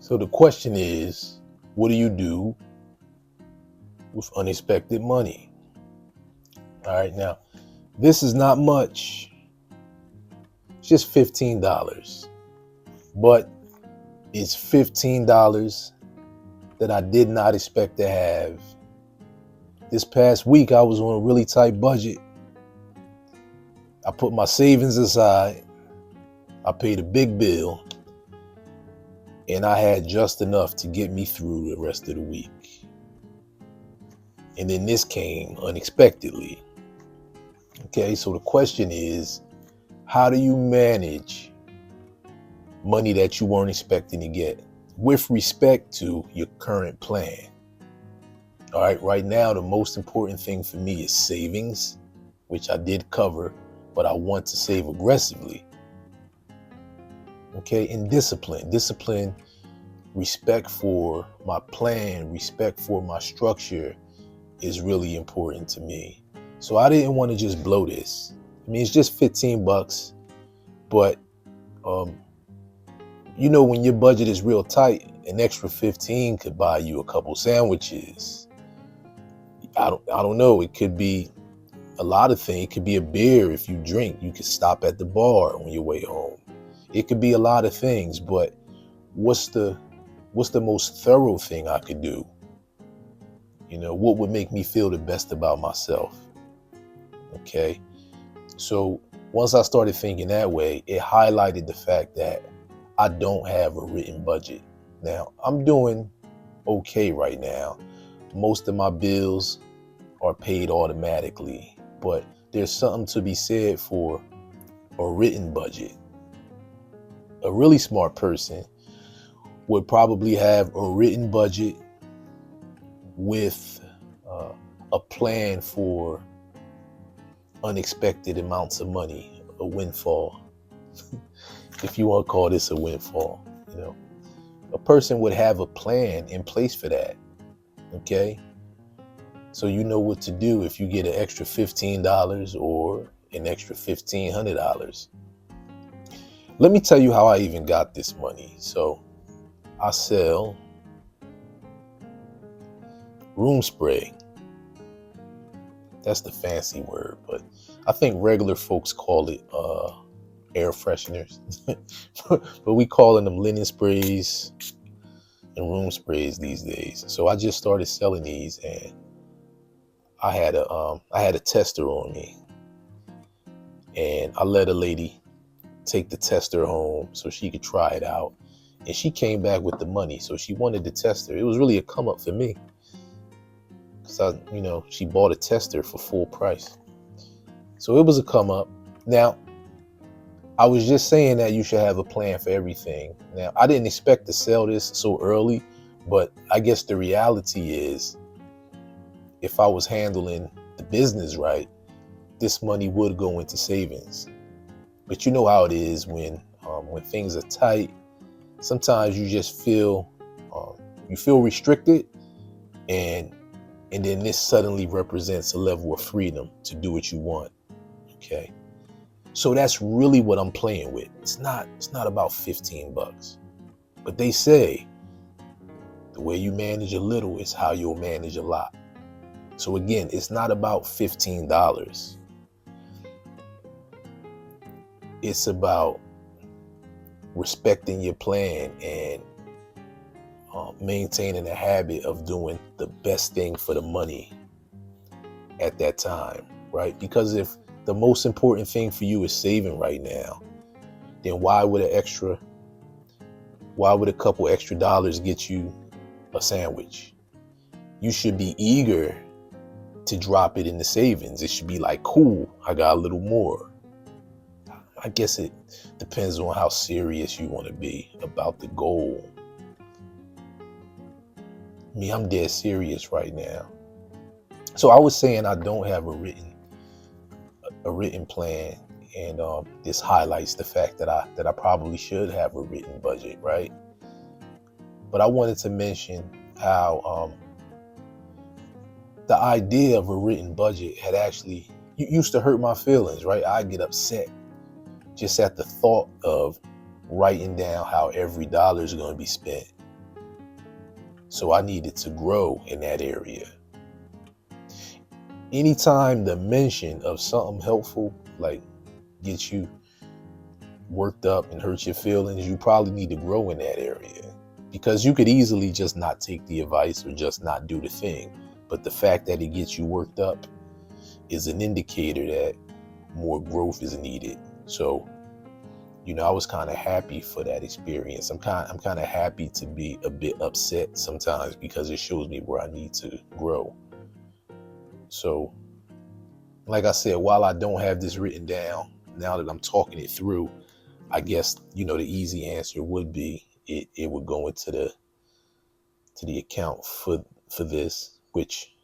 So the question is, what do you do with unexpected money? All right, now, this is not much. It's just $15. But it's $15 that I did not expect to have. This past week, I was on a really tight budget. I put my savings aside. I paid a big bill. And I had just enough to get me through the rest of the week. And then this came unexpectedly. Okay, so the question is, how do you manage money that you weren't expecting to get with respect to your current plan? All right, right now, the most important thing for me is savings, which I did cover, but I want to save aggressively. Okay, and discipline, respect for my plan, respect for my structure is really important to me. So I didn't want to just blow this. I mean, it's just $15, but when your budget is real tight, an extra 15 could buy you a couple sandwiches. I don't know. It could be a lot of things. It could be a beer if you drink. You could stop at the bar on your way home. It could be a lot of things, but what's the most thorough thing I could do? What would make me feel the best about myself? Okay. So once I started thinking that way, it highlighted the fact that I don't have a written budget. Now, I'm doing okay right now. Most of my bills are paid automatically, but there's something to be said for a written budget. A really smart person would probably have a written budget with a plan for unexpected amounts of money, a windfall. If you want to call this a windfall, a person would have a plan in place for that. Okay. So you know what to do if you get an extra $15 or an extra $1,500. Let me tell you how I even got this money. So I sell room spray. That's the fancy word, but I think regular folks call it air fresheners. But we calling them linen sprays and room sprays these days. So I just started selling these, and I had a tester on me, and I let a lady take the tester home so she could try it out. And she came back with the money, so she wanted the tester. It was really a come up for me, because she bought a tester for full price. So it was a come up. Now, I was just saying that you should have a plan for everything. Now, I didn't expect to sell this so early, but I guess the reality is, if I was handling the business right, this money would go into savings. But you know how it is when things are tight. Sometimes you just feel restricted, and then this suddenly represents a level of freedom to do what you want. Okay. So that's really what I'm playing with. It's not about $15. But they say the way you manage a little is how you'll manage a lot. So again, it's not about $15. It's about respecting your plan and maintaining a habit of doing the best thing for the money at that time, right? Because if the most important thing for you is saving right now, then why would a couple extra dollars get you a sandwich? You should be eager to drop it in the savings. It should be like, cool, I got a little more. I guess it depends on how serious you want to be about the goal. Me, I'm dead serious right now. So I was saying I don't have a written plan, and this highlights the fact that I probably should have a written budget, right? But I wanted to mention how the idea of a written budget had actually used to hurt my feelings, right? I get upset just at the thought of writing down how every dollar is going to be spent. So I needed to grow in that area. Anytime the mention of something helpful, like gets you worked up and hurts your feelings, you probably need to grow in that area. Because you could easily just not take the advice or just not do the thing. But the fact that it gets you worked up is an indicator that more growth is needed. So, I was kind of happy for that experience. I'm kind of happy to be a bit upset sometimes because it shows me where I need to grow. So, like I said, while I don't have this written down, now that I'm talking it through, I guess, the easy answer would be it would go into the account for this, which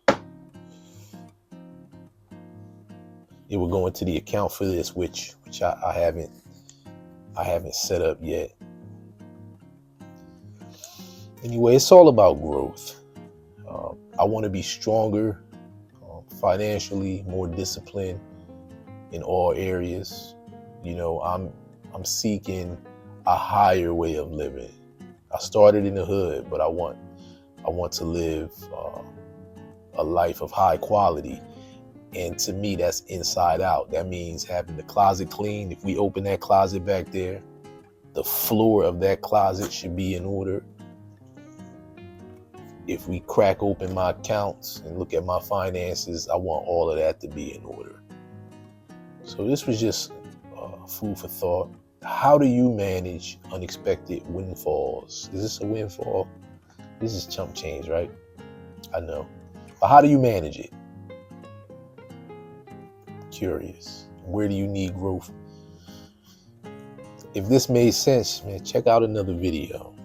it would go into the account for this, which I haven't set up yet. Anyway, it's all about growth. I want to be stronger financially, more disciplined in all areas. I'm seeking a higher way of living. I started in the hood, but I want to live a life of high quality. And to me, that's inside out. That means having the closet clean. If we open that closet back there, the floor of that closet should be in order. If we crack open my accounts and look at my finances, I want all of that to be in order. So this was just food for thought. How do you manage unexpected windfalls? Is this a windfall? This is chump change, right? I know. But how do you manage it? Curious. Where do you need growth? If this made sense, man, check out another video.